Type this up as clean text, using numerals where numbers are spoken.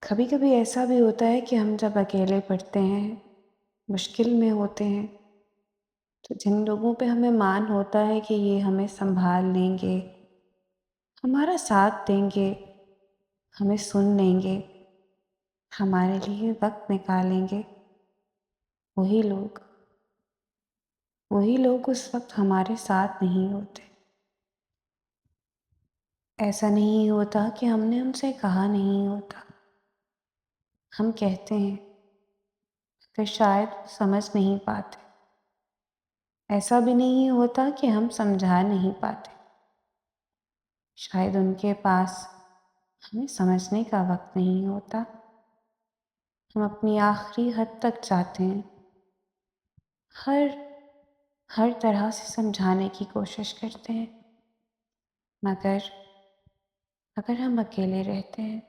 کبھی کبھی ایسا بھی ہوتا ہے کہ ہم جب اکیلے پڑھتے ہیں، مشکل میں ہوتے ہیں، تو جن لوگوں پہ ہمیں مان ہوتا ہے کہ یہ ہمیں سنبھال لیں گے، ہمارا ساتھ دیں گے، ہمیں سن لیں گے، ہمارے لیے وقت نکالیں گے، وہی لوگ وہی لوگ اس وقت ہمارے ساتھ نہیں ہوتے۔ ایسا نہیں ہوتا کہ ہم نے ان سے کہا نہیں ہوتا، ہم کہتے ہیں کہ شاید وہ سمجھ نہیں پاتے۔ ایسا بھی نہیں ہوتا کہ ہم سمجھا نہیں پاتے، شاید ان کے پاس ہمیں سمجھنے کا وقت نہیں ہوتا۔ ہم اپنی آخری حد تک جاتے ہیں، ہر ہر طرح سے سمجھانے کی کوشش کرتے ہیں، مگر ہم اکیلے رہتے ہیں۔